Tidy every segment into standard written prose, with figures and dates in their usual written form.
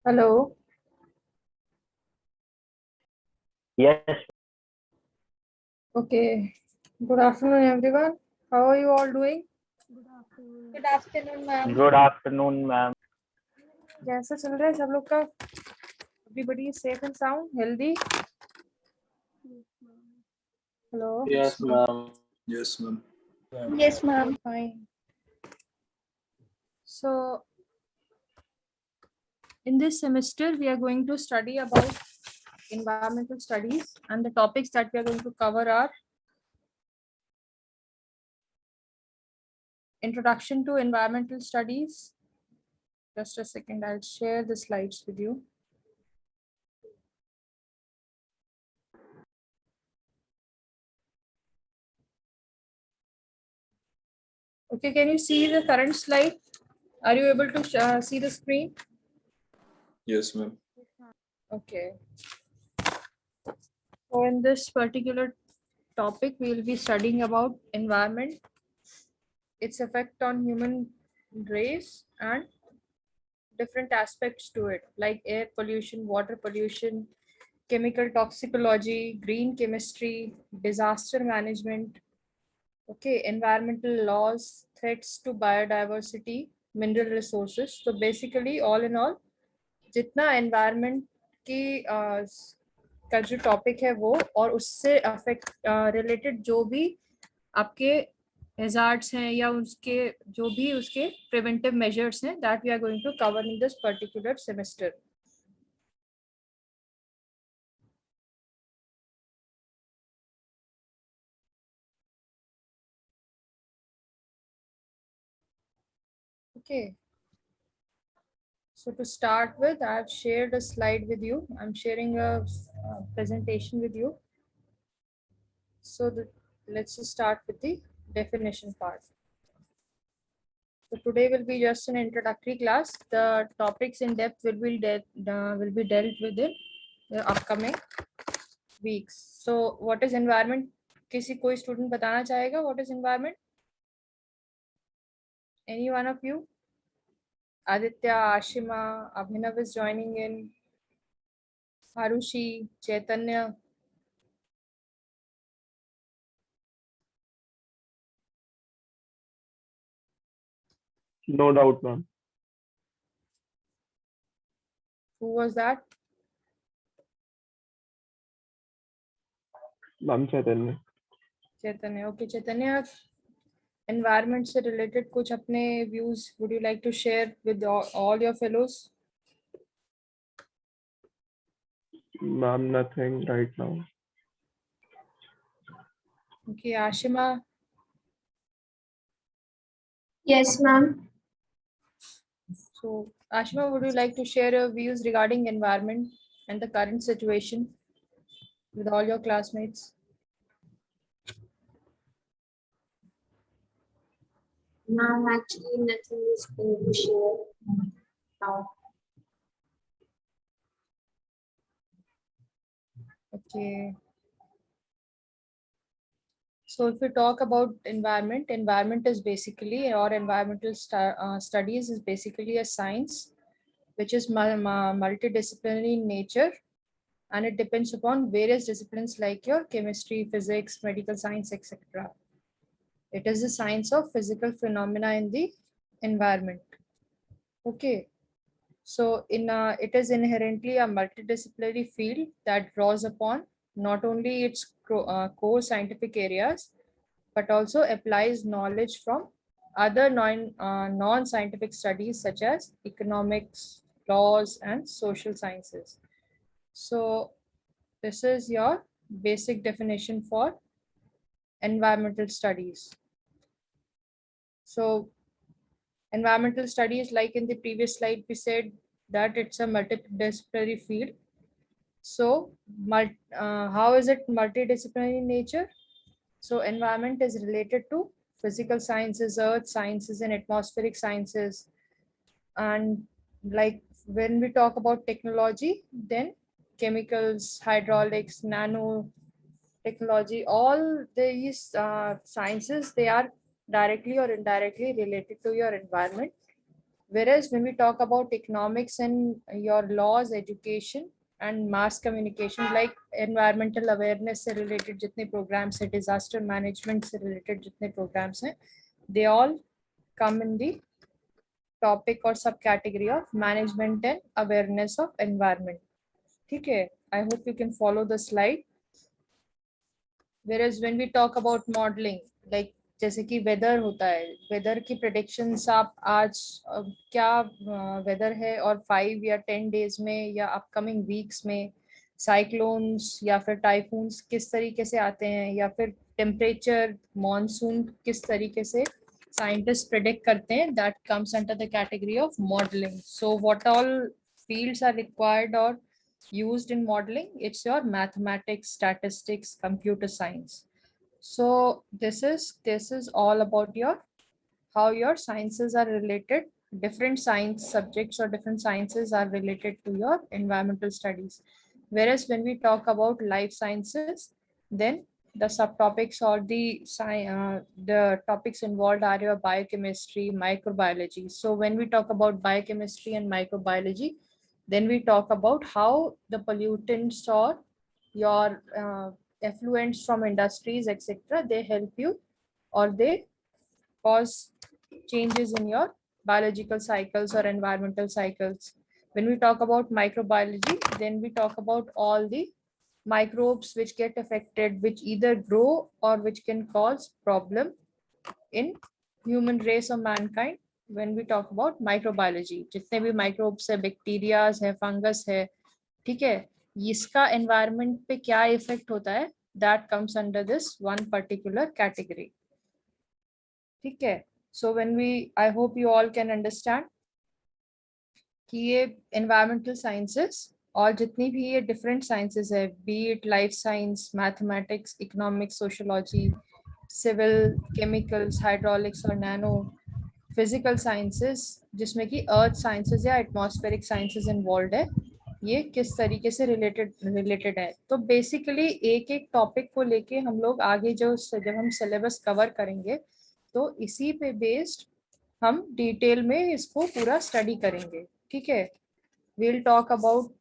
Hello. Yes, Okay. Good afternoon, everyone. How are you all doing? Good afternoon, ma'am. good afternoon, ma'am. कैसा चल रहा है सब लोग का? Everybody is safe and sound, healthy? Hello. Yes, ma'am. Yes, ma'am. Yes, ma'am. Fine. So, in this semester, we are going to study about environmental studies, and the topics that we are going to cover are Introduction to Environmental Studies. Just a second, I'll share the slides with you. Okay, can you see the current slide? Are you able to see the screen? Yes, ma'am. Okay. So in this particular topic, we will be studying about environment, its effect on human race, and different aspects to it, like air pollution, water pollution, chemical toxicology, green chemistry, disaster management, okay, environmental laws, threats to biodiversity, mineral resources. So basically, all in all, जितना environment की का जो topic है वो और उससे affect related जो भी आपके hazards हैं या उसके जो भी उसके प्रिवेंटिव मेजर्स हैं that we are going to cover in this particular semester. Okay. So to start with, I've shared a slide with you. I'm sharing a presentation with you. So let's just start with the definition part. So today will be just an introductory class. The topics in depth will be dealt with in the upcoming weeks. So what is environment? किसी कोई student बताना चाहेगा what is environment? Any one of you? Aditya, Ashima, Abhinav is joining in. Harushi, Chaitanya. No doubt, ma'am. Who was that? Ma'am Chaitanya. Chaitanya. Okay, Chaitanya. Environment से related कुछ अपने views would you like to share with all your fellows? Ma'am, nothing right now. Okay, Ashima. Yes, ma'am. So, Ashima, would you like to share your views regarding environment and the current situation with all your classmates? Ma'am, actually, nothing is going to share now. Okay. So if we talk about environment is basically, or environmental studies is basically a science which is multidisciplinary in nature, and it depends upon various disciplines like your chemistry, physics, medical science, etc. It is the science of physical phenomena in the environment. Okay. So it is inherently a multidisciplinary field that draws upon not only its core scientific areas, but also applies knowledge from other non-scientific studies such as economics, laws, and social sciences. So this is your basic definition for environmental studies. So environmental studies, like in the previous slide, we said that it's a multidisciplinary field. So how is it multidisciplinary in nature? So environment is related to physical sciences, earth sciences, and atmospheric sciences. And like when we talk about technology, then chemicals, hydraulics, nano technology, all these sciences, they are directly or indirectly related to your environment. Whereas when we talk about economics and your laws, education and mass communication, like environmental awareness से related जितने programs है, disaster management से related जितने programs हैं, they all come in the topic or subcategory of management and awareness of environment. ठीक है, I hope you can follow the slide. Whereas when we talk about modeling, like जैसे कि weather होता है, weather की predictions आप आज क्या वेदर है और 5 या 10 डेज में या अपकमिंग वीक्स में साइक्लोन्स या फिर टाइफून्स किस तरीके से आते हैं, या फिर टेम्परेचर मॉनसून किस तरीके से साइंटिस्ट प्रेडिक्ट करते हैं, that comes under the category of modelling. So what all fields are required or used in modeling? It's your mathematics, statistics, computer science. So this is all about your how your sciences are related. Different science subjects or different sciences are related to your environmental studies. Whereas when we talk about life sciences, then the subtopics or the topics involved are your biochemistry, microbiology. So when we talk about biochemistry and microbiology, then we talk about how the pollutants or your effluents from industries, etc., they help you or they cause changes in your biological cycles or environmental cycles. When we talk about microbiology, then we talk about all the microbes which get affected, which either grow or which can cause problem in human race or mankind. When we talk about microbiology, जितने भी microbes है, bacteria है, fungus है, ठीक है, इसका environment पे क्या effect होता है, that comes under this one particular category. ठीक है. So when I hope you all can understand कि ये environmental sciences और जितनी भी ये different sciences है, be it life science, mathematics, economics, sociology, civil, chemicals, hydraulics और nano, physical sciences जिसमें कि earth sciences या atmospheric sciences involved है, ये किस तरीके से रिलेटेड है. तो बेसिकली एक एक टॉपिक को लेके हम लोग आगे जब हम सिलेबस कवर करेंगे तो इसी पे बेस्ड हम डिटेल में इसको पूरा स्टडी करेंगे. ठीक है. we'll talk about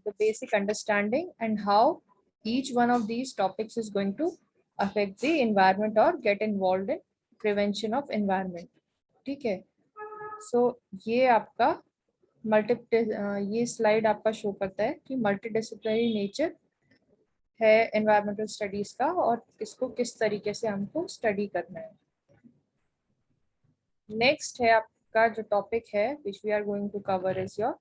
the basic understanding and how each one of these topics is going to affect the environment or get involved in prevention of environment. ठीक है. so ये आपका ये स्लाइड आपका शो करता है कि मल्टीडिसिप्लिनरी नेचर है एनवायरमेंटल स्टडीज का और इसको किस तरीके से हमको स्टडी करना है. नेक्स्ट है आपका जो टॉपिक है which we are going to cover is your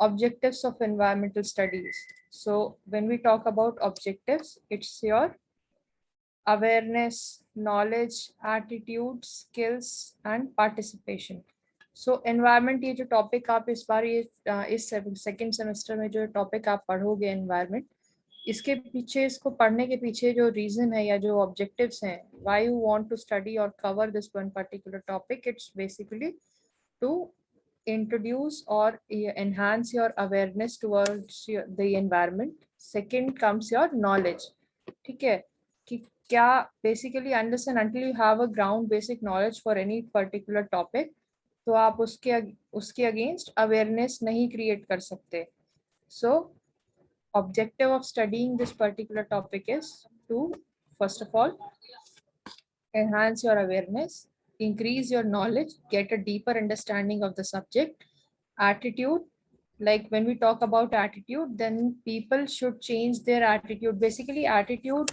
objectives of environmental studies. So when we talk about objectives, it's your awareness, knowledge, attitude, skills and participation. So environment ये जो topic आप इस बार ये इस सेकेंड सेमेस्टर में जो topic आप पढ़ोगे एनवायरनमेंट, इसके पीछे इसको पढ़ने के पीछे जो रीजन है या जो ऑब्जेक्टिव्स हैं, why you want to study और cover this one particular topic, it's basically to introduce और enhance your awareness towards the environment. Second comes your knowledge. ठीक है, कि क्या basically understand until you have a ground basic knowledge for any particular topic, तो आप उसके against awareness नहीं create कर सकते. सो objective of studying this particular topic is to first of all enhance your awareness, increase your knowledge, get a deeper understanding of the subject. Attitude, like when we talk about attitude, then people should change their attitude. Basically attitude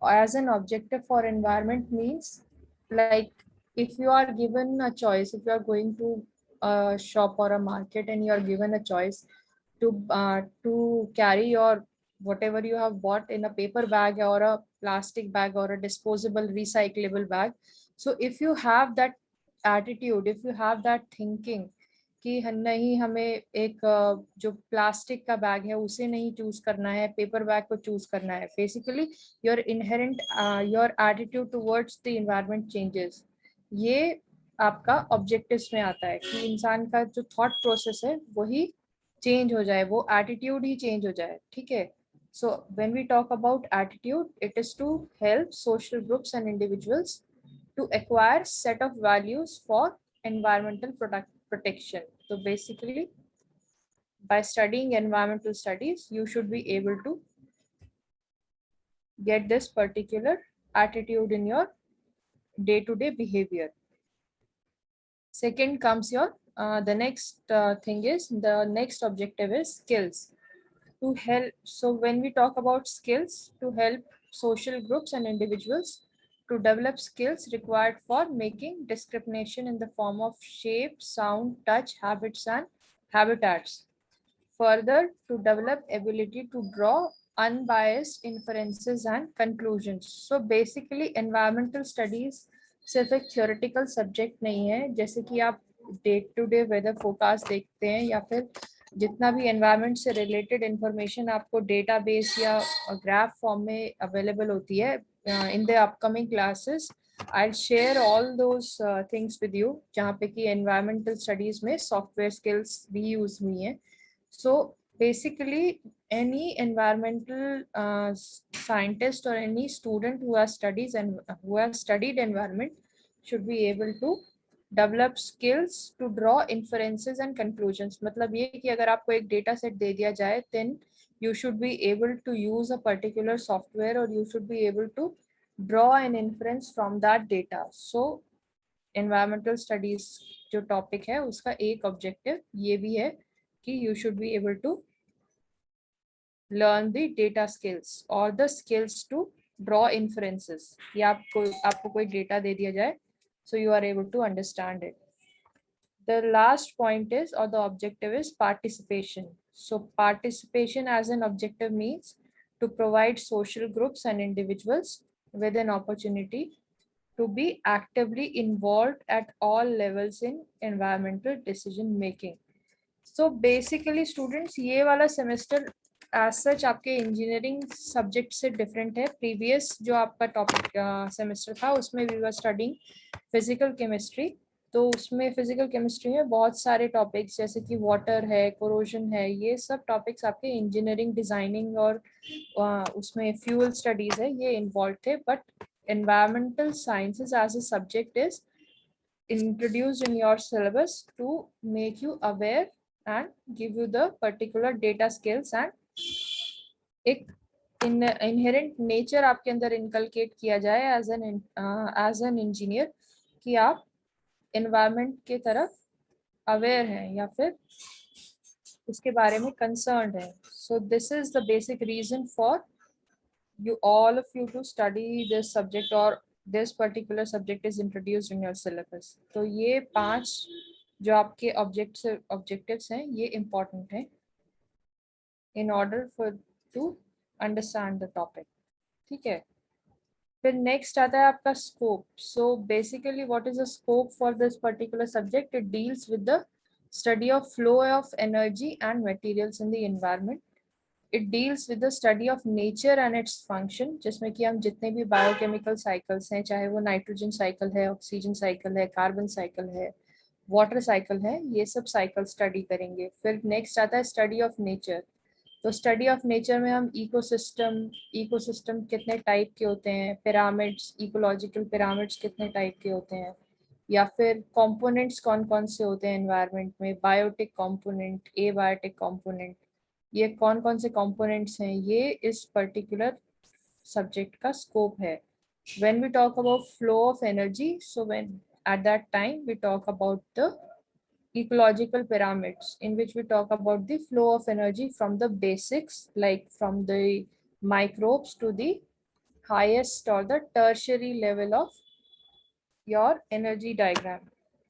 as an objective for environment means, like if you are given a choice, if you are going to a shop or a market and you are given a choice to carry your whatever you have bought in a paper bag or a plastic bag or a disposable recyclable bag. So if you have that attitude, if you have that thinking कि नहीं हमें एक जो plastic का bag है उसे नहीं choose करना है, पेपर बैग को चूज करना है, basically your inherent your attitude towards the environment changes. ये आपका ऑब्जेक्टिव्स में आता है कि इंसान का जो थॉट प्रोसेस है वही चेंज हो जाए, वो एटीट्यूड ही चेंज हो जाए. ठीक है. So when we talk about attitude, it is to help social groups and individuals to acquire set of values for environmental protection. So basically, by studying environmental studies, you should be able to get this particular attitude in your day-to-day behavior. Second comes your the next thing is the next objective is skills to help. So when we talk about skills, to help social groups and individuals to develop skills required for making discrimination in the form of shape, sound, touch, habits, and habitats. Further, to develop ability to draw unbiased inferences and conclusions. So basically environmental studies सिर्फ एक theoretical subject नहीं है, जैसे कि आप day to day weather forecast देखते हैं या फिर जितना भी environment से related information आपको database या graph form में available होती है in the upcoming classes. I'll share all those things with you जहाँ पे कि environmental studies में software skills भी use हुई हैं. So basically, any environmental scientist or any student who has studies and who has studied environment should be able to develop skills to draw inferences and conclusions. मतलब ये कि अगर आपको एक data set दे दिया जाए, then you should be able to use a particular software or you should be able to draw an inference from that data. So environmental studies जो topic है उसका एक objective ये भी है कि you should be able to learn the data skills or the skills to draw inferences. या आपको कोई data दे दिया जाए, so you are able to understand it. The last point is, or the objective is participation. So participation as an objective means to provide social groups and individuals with an opportunity to be actively involved at all levels in environmental decision making. So basically students, ये वाला semester as such आपके engineering subject से different है. Previous जो आपका topic semester था उसमें we were studying physical chemistry. तो उसमें physical chemistry में बहुत सारे topics जैसे कि water है, corrosion है, ये सब topics आपके engineering designing और उसमें fuel studies है, ये involved थे. But environmental sciences as a subject is introduced in your syllabus to make you aware and give you the particular data skills and एक inherent nature आपके अंदर inculcate किया जाए as an engineer कि आप environment के तरफ aware हैं या फिर उसके बारे में concerned हैं. So this is the basic reason for you all of you to study this subject or this particular subject is introduced in your syllabus. तो ये 5 जो आपके objectives हैं ये important हैं in order for to understand the topic. ठीक है. फिर next आता है आपका scope. So basically what is the scope for this particular subject? It deals with the study of flow of energy and materials in the environment. It deals with the study of nature and its function, जिसमें कि हम जितने भी biochemical cycles हैं, चाहे वो nitrogen cycle है, oxygen cycle है, carbon cycle है, water cycle है, ये सब cycle study करेंगे. फिर next आता है study of nature. तो study of nature में हम ecosystem कितने type के होते हैं, pyramids, ecological pyramids कितने type के होते हैं, या फिर components कौन कौन से होते हैं environment में, biotic component, abiotic component, ये कौन कौन से components हैं, ये इस particular subject का scope है. When we talk about flow of energy, so when at that time we talk about the ecological pyramids in which we talk about the flow of energy from the basics like from the microbes to the highest or the tertiary level of your energy diagram.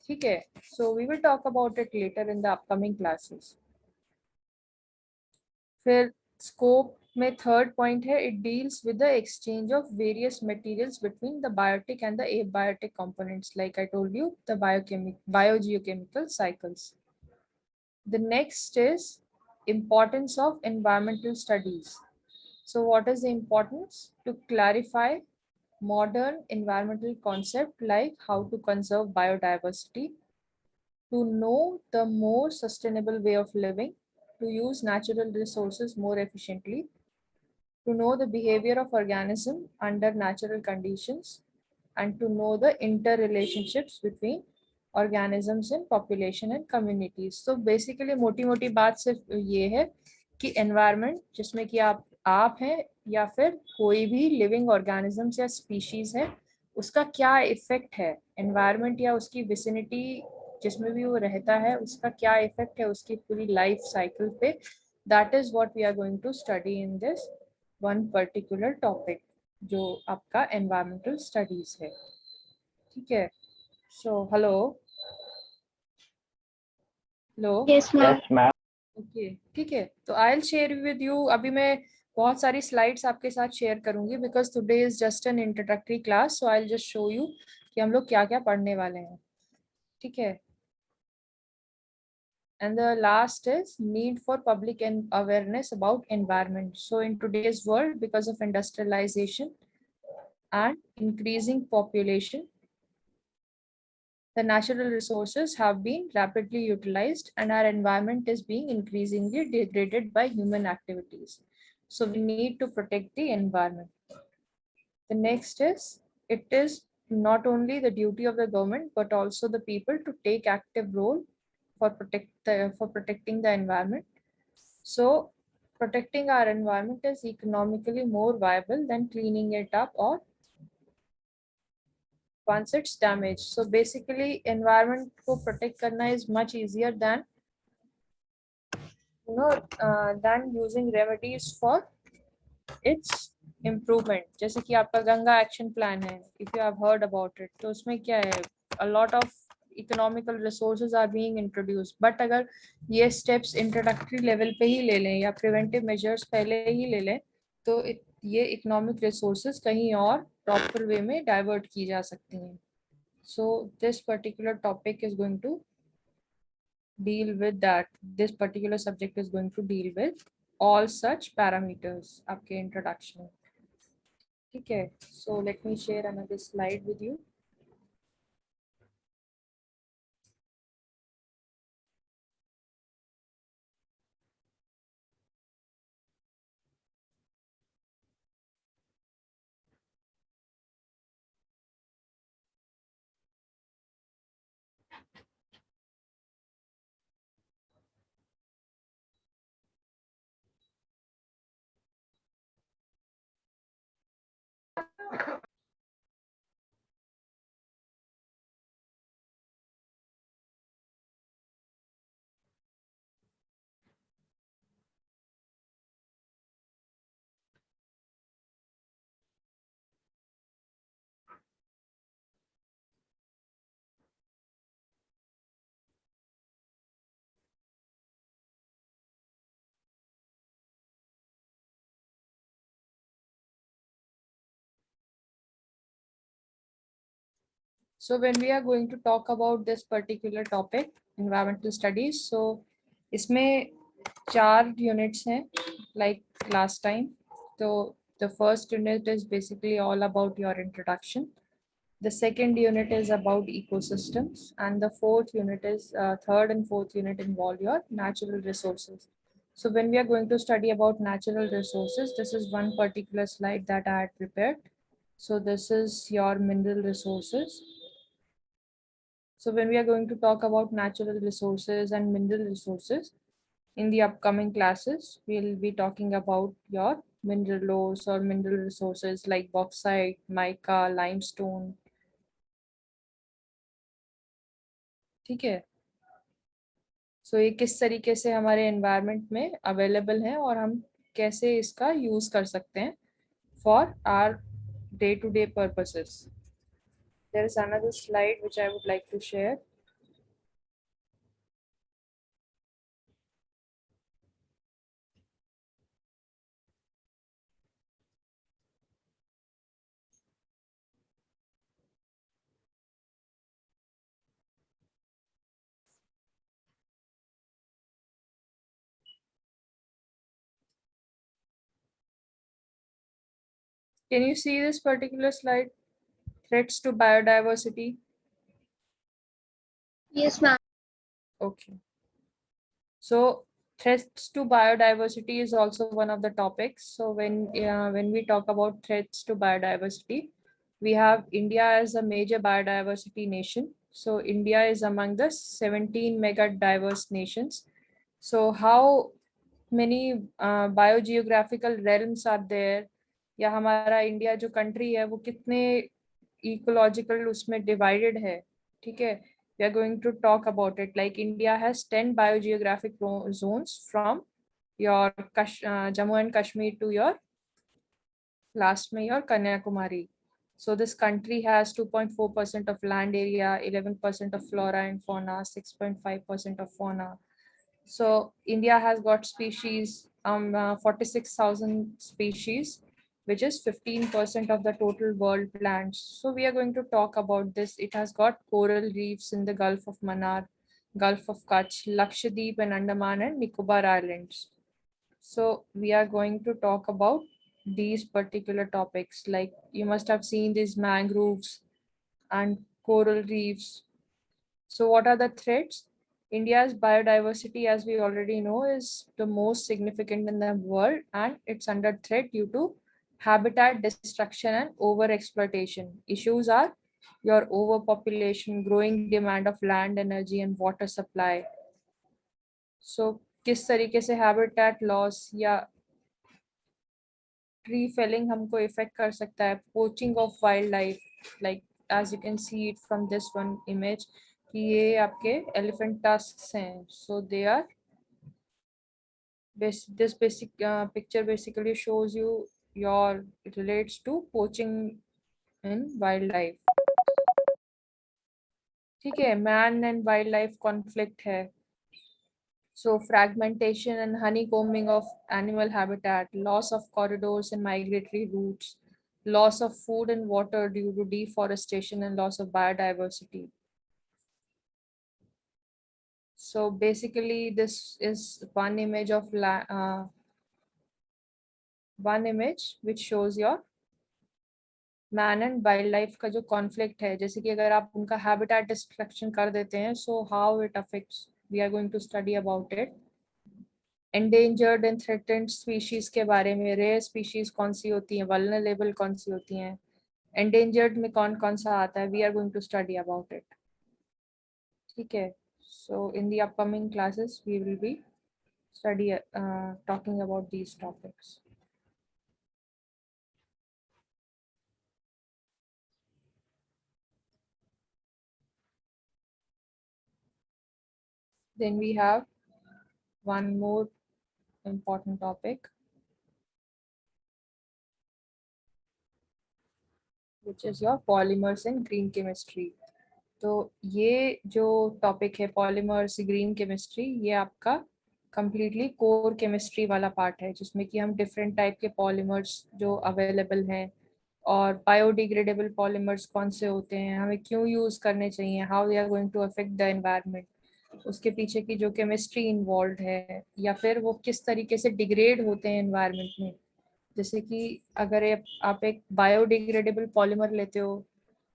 ठीक है. So we will talk about it later in the upcoming classes. फिर scope में third point है, it deals with the exchange of various materials between the biotic and the abiotic components, like I told you, the biogeochemical cycles. The next is importance of environmental studies. So what is the importance? To clarify modern environmental concept like how to conserve biodiversity, to know the more sustainable way of living, to use natural resources more efficiently, to know the behavior of organism under natural conditions, and to know the interrelationships between organisms in population and communities. So basically मोटी मोटी बात सिर्फ ये है कि environment जिसमें कि आप हैं या फिर कोई भी living organisms या species है, उसका क्या इफेक्ट है environment या उसकी vicinity जिसमें भी वो रहता है, उसका क्या इफेक्ट है उसकी पूरी लाइफ साइकिल पे. That is what we are going to study in this one particular topic, जो आपका environmental studies है. ठीक है. So hello. Hello. Yes, ma'am. Yes, ma'am. Okay, ठीक है. तो I will share with you. अभी मैं बहुत सारी स्लाइड्स आपके साथ शेयर करूंगी because today is just an introductory class. So I will just show you कि हम लोग क्या क्या पढ़ने वाले हैं. ठीक है. And the last is need for public awareness about environment. So in today's world, because of industrialization and increasing population, the natural resources have been rapidly utilized and our environment is being increasingly degraded by human activities. So we need to protect the environment. The next is, it is not only the duty of the government, but also the people to take active role for protecting the environment. So protecting our environment is economically more viable than cleaning it up or once it's damaged. So basically environment को protect करना is much easier than than using remedies for its improvement. जैसे कि आपका Ganga action plan है, if you have heard about it, तो उसमें क्या है, a lot of economical resources are being introduced. But अगर ये steps introductory level पे ही ले लें या preventive measures पहले ही ले लें, तो ये economic resources कहीं और proper way में divert की जा सकती हैं. So this particular topic is going to deal with that. This particular subject is going to deal with all such parameters. आपके introduction में. ठीक है. So let me share another slide with you. So when we are going to talk about this particular topic, environmental studies, so इसमें 4 units हैं like last time. So the first unit is basically all about your introduction. The second unit is about ecosystems, and the fourth unit is third and fourth unit involve your natural resources. So when we are going to study about natural resources, this is one particular slide that I had prepared. So this is your mineral resources. So when we are going to talk about natural resources and mineral resources in the upcoming classes, we'll be talking about your mineral ores or mineral resources like bauxite, mica, limestone. ठीक है. So ये किस तरीके से हमारे environment में available है और हम कैसे इसका use कर सकते हैं for our day-to-day purposes. There is another slide which I would like to share. Can you see this particular slide? Threats to biodiversity. Yes, ma'am. Okay. So threats to biodiversity is also one of the topics. So when we talk about threats to biodiversity, we have India as a major biodiversity nation. So India is among the 17 mega diverse nations. So how many biogeographical realms are there, या हमारा India जो country है वो कितने ecological उसमें divided है, ठीक है. We are going to talk about it. Like India has 10 biogeographic zones from your Jammu and Kashmir to your last में your Kanyakumari. So this country has 2.4% of land area, 11% of flora and fauna, 6.5% of fauna. So India has got species, 46,000 species, which is 15% of the total world plants. So we are going to talk about this. It has got coral reefs in the Gulf of Mannar, Gulf of Kutch, Lakshadweep and Andaman and Nicobar Islands. So we are going to talk about these particular topics. Like you must have seen these mangroves and coral reefs. So what are the threats? India's biodiversity, as we already know, is the most significant in the world, and it's under threat due to habitat destruction and overexploitation. Issues are your overpopulation, growing demand of land, energy, and water supply. So किस तरीके से habitat loss या tree felling हमको affect कर सकता है, poaching of wildlife, like as you can see it from this one image, कि ये आपके elephant tusks हैं. So they are this basic picture basically shows you it relates to poaching in wildlife. ठीक है, man and wildlife conflict है. So fragmentation and honeycombing of animal habitat, loss of corridors and migratory routes, loss of food and water due to deforestation and loss of biodiversity. So basically this is one image of one image which shows your man and wildlife का जो conflict है, जैसे कि अगर आप उनका habitat destruction कर देते हैं, so how it affects, we are going to study about it. Endangered and threatened species के बारे में, rare species कौन सी होती हैं, vulnerable कौन सी होती हैं, endangered में कौन कौन सा आता है, we are going to study about it. ठीक है. So in the upcoming classes we will be talking about these topics. Then we have one more important topic, which is your polymers and green chemistry. तो ये जो topic है polymers green chemistry, ये आपका completely core chemistry वाला part है, जिसमें कि हम डिफरेंट टाइप के पॉलीमर्स जो अवेलेबल हैं और बायोडिग्रेडेबल पॉलीमर्स कौन से होते हैं, हमें क्यों यूज़ करने चाहिए, how they are going to affect the environment, उसके पीछे की जो केमिस्ट्री इन्वॉल्व है, या फिर वो किस तरीके से डिग्रेड होते हैं एनवायरनमेंट में. जैसे कि अगर आप एक बायोडिग्रेडेबल पॉलीमर लेते हो,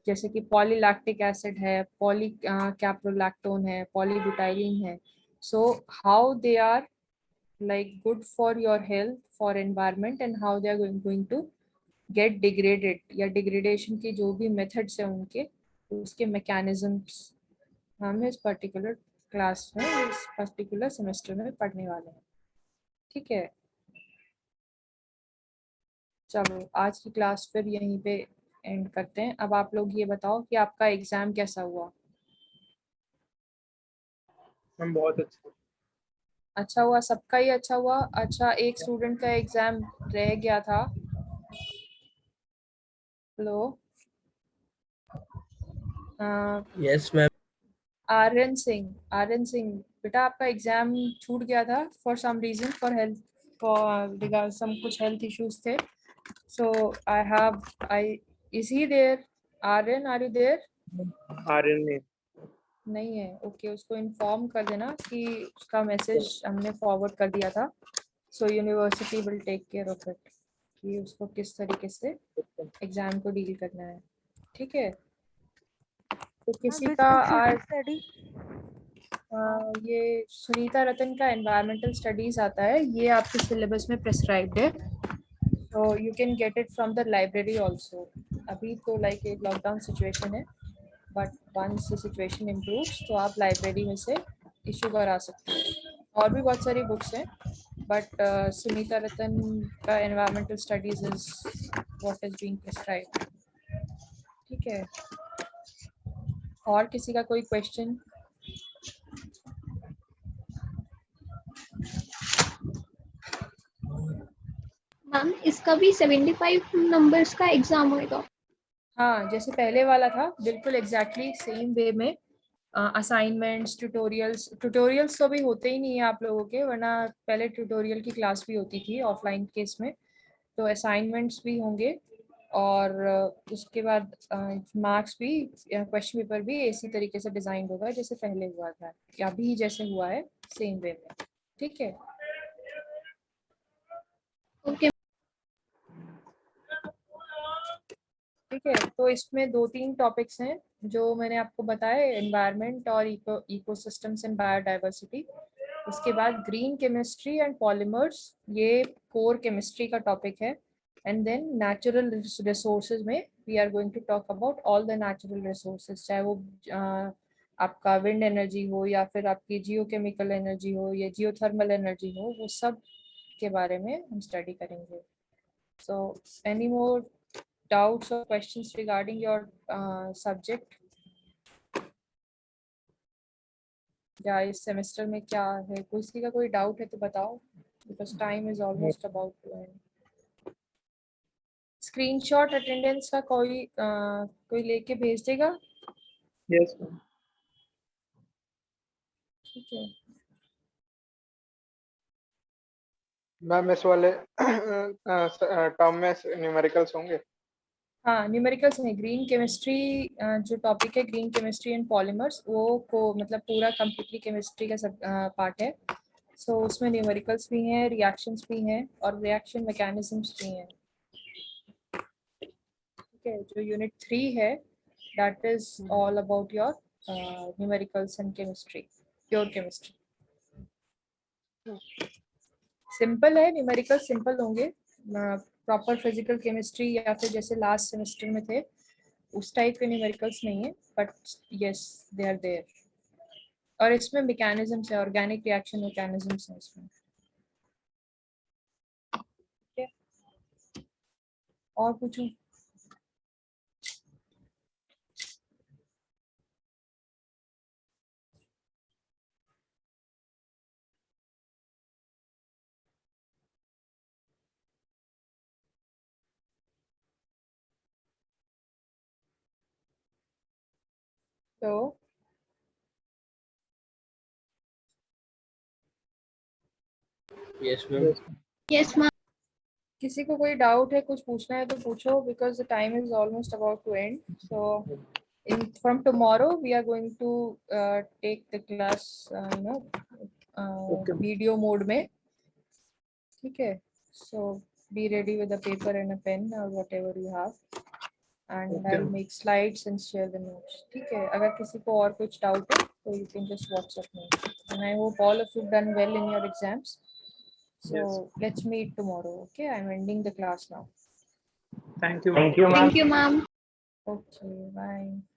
जैसे कि पॉलीलैक्टिक एसिड है, पॉली कैप्रोलैक्टोन है, पॉलीब्यूटाइलिन है, so how they are like good for your health, for environment, and how they are going to get degraded, या degradation के जो भी methods हैं उनके, उसके mechanisms हम इस particular क्लास में, इस particular semester में पढ़ने वाले हैं. ठीक है, चलो आज की क्लास फिर यहीं पे एंड करते हैं. अब आप लोग ये बताओ कि आपका एग्जाम कैसा हुआ. हम बहुत अच्छा हुआ, सबका ही अच्छा हुआ. अच्छा, एक स्टूडेंट का एग्जाम रह गया था. Hello, yes ma'am. Aryan Singh बेटा, आपका एग्जाम छूट गया था for some reason, for health, for some कुछ हेल्थ इश्यूज थे. So I is he there? Aryan, are you there? Aryan में नहीं है. ओके, उसको इन्फॉर्म कर देना कि उसका मैसेज हमने फॉरवर्ड कर दिया था. So university will take care of it कि उसको किस तरीके से एग्जाम को डील करना है. ठीक है, तो किसी का आज ये सुनीता रतन का एनवायरमेंटल स्टडीज आता है, ये आपके सिलेबस में प्रेस्क्राइब्ड है, so you can get it from the library also. अभी तो लाइक एक लॉकडाउन सिचुएशन है, but once the situation improves तो आप लाइब्रेरी में से इशू करा सकते हो। और भी बहुत सारी बुक्स हैं, बट सुनीता रतन का environmental studies is what is being prescribed. ठीक है, और किसी का कोई क्वेश्चन? मैम इसका भी 75 नंबर्स का एग्जाम होएगा? हाँ, जैसे पहले वाला था, बिल्कुल एग्जैक्टली सेम वे में। असाइनमेंट्स, ट्यूटोरियल्स तो भी होते ही नहीं है आप लोगों के, वरना पहले ट्यूटोरियल की क्लास भी होती थी ऑफलाइन केस में। तो असाइनमेंट्स भी होंगे, और उसके बाद मार्क्स भी, क्वेश्चन पेपर भी इसी तरीके से डिजाइन होगा जैसे पहले हुआ था, या अभी जैसे हुआ है सेम वे में। ठीक है, ओके। ठीक है। तो इसमें 2-3 टॉपिक्स हैं जो मैंने आपको बताया, एनवायरनमेंट और इकोसिस्टम्स एंड बायोडाइवर्सिटी। उसके बाद ग्रीन केमिस्ट्री एंड पॉलीमर्स, ये कोर केमिस्ट्री का टॉपिक है। एंड देन नेचुरल रिसोर्सेज में we are going to talk about all the natural resources, चाहे वो आपका विंड एनर्जी हो, या फिर आपकी जियोकेमिकल एनर्जी हो, या जियोथर्मल एनर्जी हो, वो सब के बारे में हम स्टडी करेंगे। So any more doubts or questions regarding your subject? या इस सेमेस्टर में क्या है, किसी का कोई डाउट है तो बताओ, because time is almost about to end. Screenshot attendance का कोई लेके भेज देगा? Yes, ma'am. ठीक है, मैम इस वाले टर्म में न्यूमेरिकल्स होंगे? हाँ न्यूमेरिकल्स में ग्रीन केमिस्ट्री, जो टॉपिक है ग्रीन केमिस्ट्री एंड पॉलीमर्स, वो को मतलब पूरा कम्प्लीटली केमिस्ट्री का सब पार्ट है। सो उसमें न्यूमेरिकल्स भी हैं, रिएक्शंस भी हैं, और रिएक्शन मैकेनिज्म्स भी हैं। ठीक है, जो यूनिट 3 है that is all about your numericals and chemistry, pure chemistry. Simple है, न्यूमेरिकल सिंपल होंगे, प्रॉपर फिजिकल केमिस्ट्री या फिर जैसे लास्ट सेमेस्टर में थे उस टाइप के न्यूमेरिकल्स नहीं है, but yes they are there. और इसमें मैकेनिज्म्स है, ऑर्गेनिक रिएक्शन मैकेनिज्म्स है इसमें। ठीक है, और पूछूं? तो Yes, ma'am. Yes ma'am. किसी को कोई डाउट है, कुछ पूछना है तो पूछो, because the time is almost about to end. So from tomorrow we are going to take the class video mode में। ठीक है, so be ready with a paper and a pen or whatever you have, and I'll make slides and share the notes. ठीक है, अगर किसी को और कुछ डाउट है तो you can just WhatsApp me, and I hope all of you done well in your exams. So let's meet tomorrow. Okay, I'm ending the class now. Thank you, ma'am. Thank you ma'am. Okay, bye.